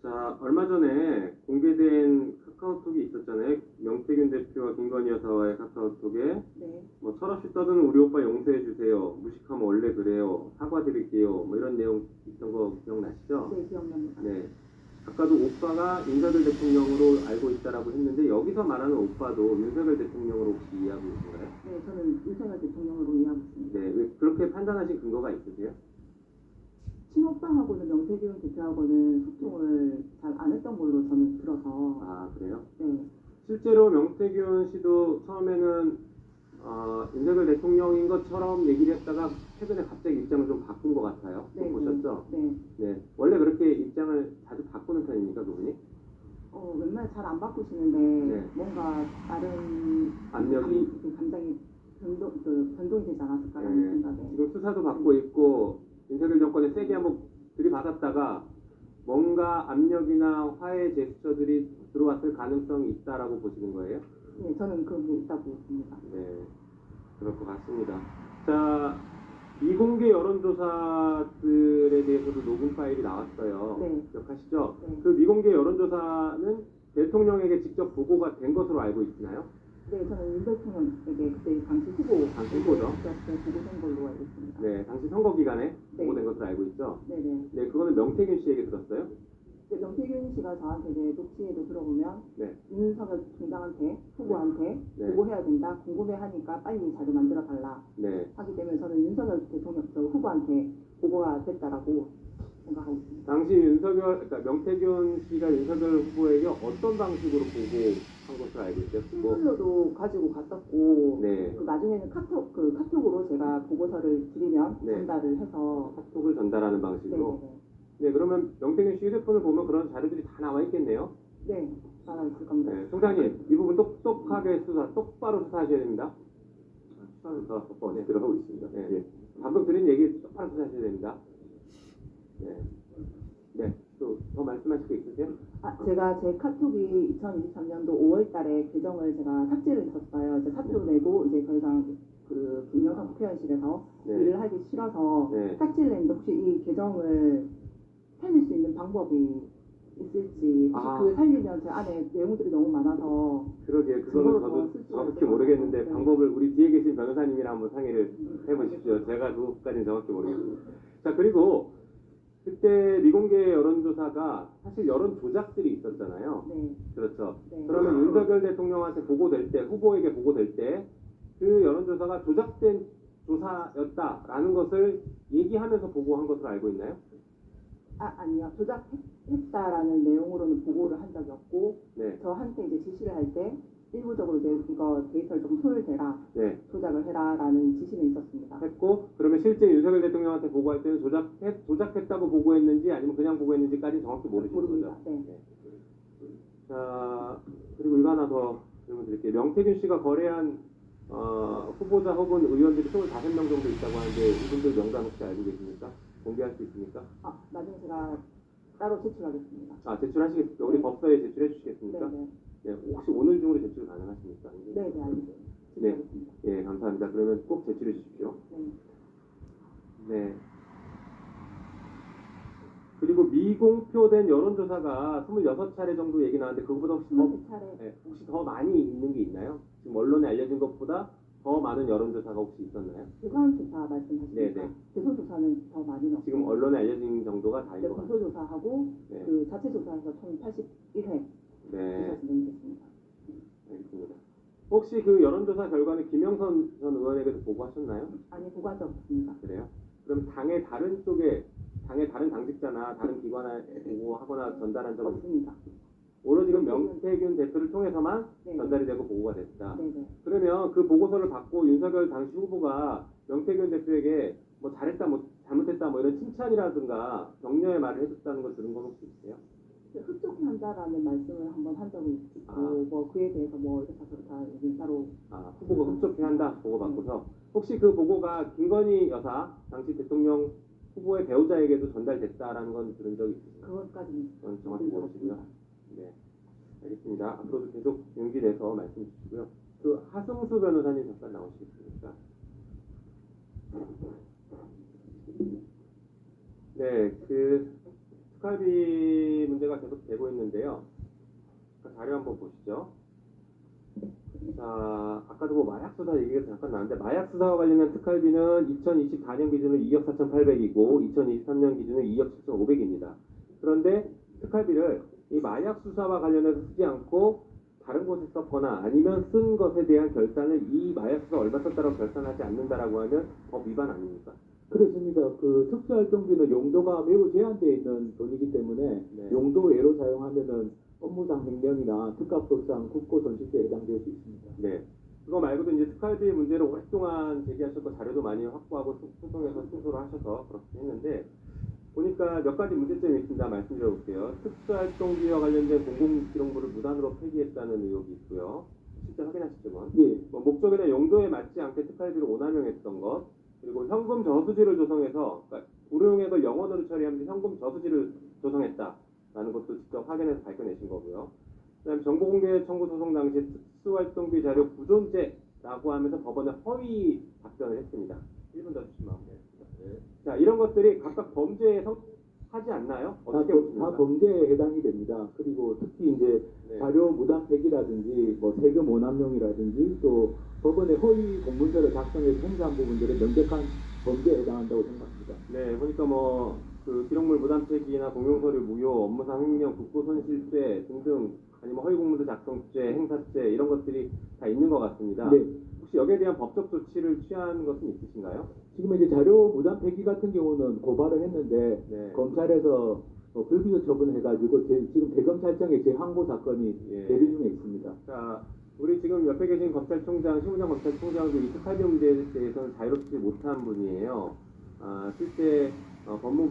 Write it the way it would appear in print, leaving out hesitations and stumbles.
자, 얼마 전에 공개된 카카오톡이 있었잖아요. 명태균 대표와 김건희 여사와의 카카오톡에 네, 뭐 철없이 떠드는 우리 오빠 용서해 주세요. 무식하면 원래 그래요. 사과드릴게요. 뭐 이런 내용 있던 거 기억나시죠? 네, 기억납니다. 네. 아까도 오빠가 윤석열 대통령으로 알고 있다라고 했는데 여기서 말하는 오빠도 윤석열 대통령으로 혹시 이해하고 계신가요? 네, 저는 윤석열 대통령으로 이해하고 있습니다. 네. 왜 그렇게 판단하신 근거가 있으세요? 친오빠하고는 명태균 대표하고는 소통을 잘 안 했던 걸로 저는 들어서. 아, 그래요? 네, 실제로 명태균 씨도 처음에는 윤석열 대통령인 것처럼 얘기를 했다가 최근에 갑자기 입장을 좀 바꾼 것 같아요. 네, 보셨죠? 네. 네. 원래 그렇게 입장을 자주 바꾸는 편입니까, 그분이? 웬만히 잘 안 바꾸시는데 네. 뭔가 다른 압력이. 감정이 변동이 되지 않았을까라는 네. 생각에. 지금 수사도 받고 있고 윤석열 정권에 세게 한번 들이받았다가 뭔가 압력이나 화해 제스처들이 들어왔을 가능성이 있다라고 보시는 거예요? 네, 저는 그런 게 있다고 봅니다. 네, 그럴 것 같습니다. 자, 미공개 여론조사들에 대해서도 녹음 파일이 나왔어요. 네. 기억하시죠? 네. 그 미공개 여론조사는 대통령에게 직접 보고가 된 것으로 알고 있나요? 네, 저는 윤 대통령에게 그때 당시 후보 당시 후보죠. 그때 보고된 걸로 알고 있습니다. 네, 당시 선거 기간에 네. 보고된 것으로 알고 있죠? 네네. 네, 그거는 명태균 씨에게 들었어요? 네, 명태균 씨가 저한테 이제 녹취에도 들어보면 네. 윤석열 총장한테 후보한테 네. 보고해야 된다. 궁금해하니까 빨리 자료 만들어 달라. 네. 하기 때문에 저는 윤석열 대통령 저 후보한테 보고가 됐다라고 생각하고 있습니다. 당시 그러니까 명태균 씨가 윤석열 후보에게 어떤 방식으로 보고한 것으로 알고 있어요? 뭐, 신문료도 가지고 갔었고 네. 그 나중에는 카톡으로 제가 보고서를 드리면 네. 전달을 해서. 카톡을 전달하는 방식으로. 네네네. 네, 그러면 명태균 씨 휴대폰을 보면 그런 자료들이 다 나와 있겠네요. 네, 나와 있을 겁니다. 네, 총장님, 이 부분 똑똑하게 똑바로 수사하셔야 됩니다. 수사가 법원에 들어가고 있습니다. 네. 예. 방금 드린 얘기 똑바로 수사하셔야 됩니다. 네. 네, 또 더 말씀하실 게 있으세요? 제가 제 카톡이 2023년도 5월 달에 계정을 제가 삭제를 했었어요. 이제 사표를 내고 이제 더 이상 그 김영삼 국회의원실에서 네. 일을 하기 싫어서 네. 삭제를 했는데 혹시 이 계정을 살릴 수 있는 방법이 있을지, 혹시 그 살리면 제 안에 내용들이 너무 많아서. 그러게, 그거는 그걸 저도 뭐 쓸 수가 정확히 있을 것 모르겠는데 같아요. 방법을 우리 뒤에 계신 변호사님이랑 한번 상의를 해보십시오. 제가 그것까지는 정확히 모르겠습니다. 자, 그리고 그때 미공개 여론조사가 사실 여론 조작들이 있었잖아요. 네, 그렇죠. 네. 그러면 윤석열 대통령한테 보고될 때, 후보에게 보고될 때 그 여론조사가 조작된 조사였다라는 것을 얘기하면서 보고한 것으로 알고 있나요? 아니요. 조작했다라는 내용으로는 보고를 한 적이 없고, 네. 저한테 이제 지시를 할 때 일부적으로 이제 이거 데이터를 좀 손을 대라, 네. 조작을 해라라는 지시는 있었습니다. 했고, 그러면 실제 윤석열 대통령한테 보고할 때는 조작했다고 보고했는지 아니면 그냥 보고했는지까지 정확히 모르시는 모릅니다. 거죠? 네. 자, 그리고 이거 하나 더 질문 드릴게요. 명태균 씨가 거래한 후보자 혹은 의원들이 25명 정도 있다고 하는데 이분들 명단 혹시 알고 계십니까? 공개할 수 있습니까? 나중에 제가 따로 제출하겠습니다. 제출하시겠습니까? 우리 네. 법사위에 제출해 주시겠습니까? 네네. 네, 혹시 오늘 중으로 제출 가능하십니까? 네네, 알겠습니다. 네. 제출하겠습니다. 예, 감사합니다. 그러면 꼭 제출해 주십시오. 네. 네. 그리고 미공표된 여론조사가 26차례 정도 얘기 나왔는데 그거보다 혹시 더, 23차례. 네, 혹시 더 많이 있는 게 있나요? 지금 언론에 알려진 것보다 더 많은 여론조사가 혹시 있었나요? 대선조사 말씀하십니까? 네네. 대선조사는 더 많이 넣었고. 지금 언론에 알려진 정도가 다인 것 같아요. 공소조사하고 네. 그 자체조사에서 총 81회 네, 진행됐습니다. 알겠습니다. 혹시 그 여론조사 결과는 김영선 전 의원에게도 보고하셨나요? 아니, 보고한 적 없습니다. 그래요? 그럼 당의 다른 쪽에 당의 다른 당직자나 다른 기관에 보고하거나 전달한 적은 없습니다. 오로지 지금 명태균 대표를 통해서만 네. 전달이 되고 보고가 됐다. 네네. 그러면 그 보고서를 받고 윤석열 당시 후보가 명태균 대표에게 뭐 잘했다, 뭐 잘못했다, 뭐 이런 칭찬이라든가 격려의 말을 해줬다는 걸 들은 건 혹시 있어요? 흡족해 한다라는 말씀을 한번 한 적이 있고, 뭐 그에 대해서 뭐 이렇다 저렇다 얘기 따로. 후보가 흡족해한다 보고 받고서 혹시 그 보고가 김건희 여사 당시 대통령 후보의 배우자에게도 전달됐다라는 건 들은 적이 있으세요? 그것까지는 그건 정확히 모르시고요. 네, 알겠습니다. 앞으로도 계속 용기 내서 말씀 주시고요. 그 하승수 변호사님 잠깐 나오시겠습니까? 네, 그 특활비 문제가 문제가 계속 되고 있는데요. 그 자료 한번 보시죠. 자, 아까도 뭐 마약 수사 얘기가 잠깐 나왔는데 마약 수사와 관련된 특활비는 2024년 기준으로 2억 4,800이고 2023년 기준으로 2억 7,500입니다. 그런데 특활비를 이 마약 수사와 관련해서 쓰지 않고 다른 곳에 썼거나 아니면 쓴 것에 대한 결산을 이 마약 수사 얼마 썼다고 결산하지 않는다라고 하면 법 위반 아닙니까? 그렇습니다. 그 특수활동비는 용도가 매우 제한되어 있는 돈이기 때문에 네. 용도 외로 사용하면은 업무상 횡령이나 특가법상 국고손실죄에 해당될 수 있습니다. 네. 그거 말고도 이제 특활비 문제를 오랫동안 제기하셨고 자료도 많이 확보하고 소송에서 승소를 하셔서 그렇게 했는데 보니까 몇 가지 문제점이 있습니다. 말씀드려볼게요. 특수활동비와 관련된 공공기록물을 무단으로 폐기했다는 의혹이 있고요. 실제 확인하셨지만 예, 뭐 목적이나 용도에 맞지 않게 특활비를 오남용했던 것, 그리고 현금 저수지를 조성해서 그러니까 불용액을 영원으로 처리하면서 현금 저수지를 조성했다라는 것도 직접 확인해서 밝혀내신 거고요. 그다음에 정보공개 청구 소송 당시 특수활동비 자료 부존재라고 하면서 법원에 허위 답변을 했습니다. 1분 더 주시면 마무리하겠습니다. 자, 이런 것들이 각각 범죄에 하지 않나요? 어떻게 다 보십니까? 범죄에 해당이 됩니다. 그리고 특히 이제 네. 자료 무단 폐기라든지 뭐 세금 오남용이라든지 또 법원의 허위 공문서를 작성해서 행사한 부분들은 명백한 범죄에 해당한다고 생각합니다. 네, 보니까 뭐 그 기록물 무단 폐기나 공용서류 무효, 업무상 횡령, 국고손실죄 등등 아니면 허위 공문서 작성죄, 행사죄 이런 것들이 다 있는 것 같습니다. 네. 혹시 여기에 대한 법적 조치를 취한 것은 있으신가요? 지금 이제 자료 무단 폐기 같은 경우는 고발을 했는데 네. 검찰에서 불기소 처분해가지고 지금 대검찰청에 재항고 사건이 예. 대리 중에 있습니다. 자, 우리 지금 옆에 계신 검찰총장, 신부장 검찰총장도 이 특활비 문제에 대해서는 자유롭지 못한 분이에요. 실제 법무부의